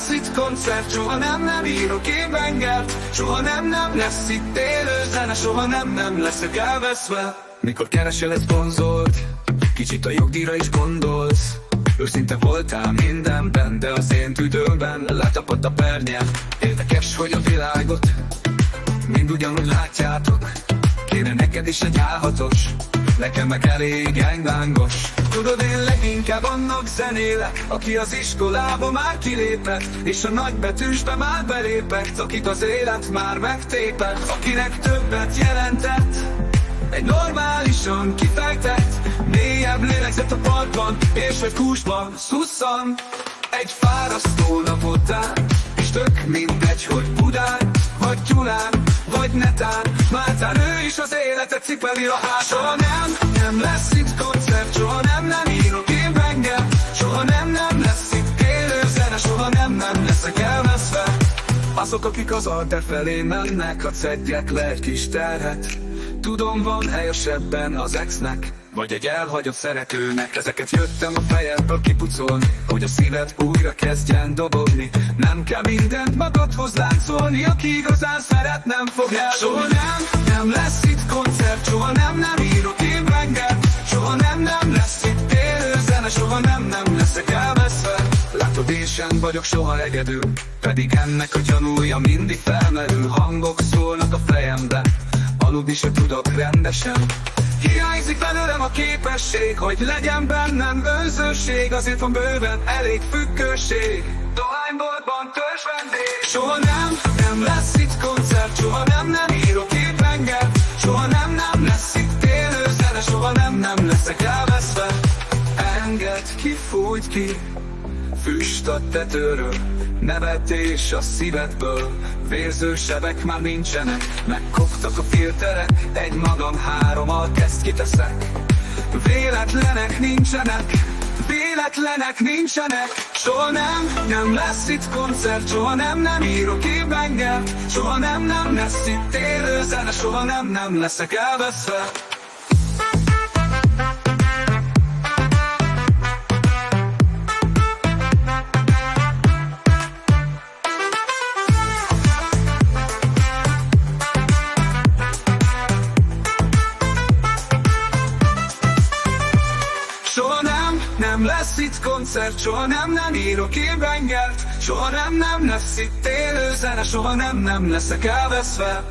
lesz itt koncert, soha nem írok én bengert, soha nem lesz itt élő zene, soha nem leszek elveszve. Mikor keresel egy szponzort, kicsit a jogdíjra is gondolsz. Őszinte voltál mindenben, de az én tüdőmben letapadt a pernye. Érdekes, hogy a világot mind ugyanúgy látjátok. Kéne neked is egy A6-os, nekem meg elég englángos. Tudod, én leginkább annak zenélek, aki az iskolába már kilépett, és a nagybetűsbe már belépett, akit az élet már megtépett, akinek többet jelentett egy normálisan kifejtett, mélyebb lélegzett a parkban, és egy kúsban szusszan. Egy fárasztó nap után, és tök mindegy, hogy Budán, vagy Gyulán, vagy netán, Máltán ő is az életet cipeli a ház. Soha nem lesz itt koncert, soha nem írok én bengert, soha nem lesz itt élő zene, soha nem leszek elveszve. Azok, akik az alter felé mennek, hadd szedjek le egy kis terhet. Tudom, van hely a sebben az exnek, vagy egy elhagyott szeretőnek. Ezeket jöttem a fejemből kipucolni, hogy a szíved újra kezdjen dobogni. Nem kell mindent magadhoz láncolni, aki igazán szeret, nem fog el. Soha nem lesz itt koncert, soha nem írok én bengert, soha nem lesz itt élő zene, soha nem leszek elveszve. Látod, én sem vagyok soha egyedül, pedig ennek a gyanúja mindig felmerül. Hangok szólnak a fejembe, aludni se tudok rendesen. Hiányzik belőlem a képesség, hogy legyen bennem önzőség. Azért van bőven elég függőség, dohányboltban törzs vendég. Soha nem lesz itt koncert, soha nem írok én bengert, soha nem lesz itt élő zene, soha nem leszek elveszve. Engedd ki, fújt ki, füst a tetőről, nevetés a szívedből. Vérző sebek már nincsenek, megkoptak a filterek, egy magam hárommal kezd kiteszek. Véletlenek nincsenek, soha nem lesz itt koncert, soha nem írok én bengert, soha nem lesz itt élő zene, soha nem leszek elveszve. Soha nem lesz itt koncert, soha nem írok én bengert, soha nem lesz itt élő zene, soha nem leszek elveszve.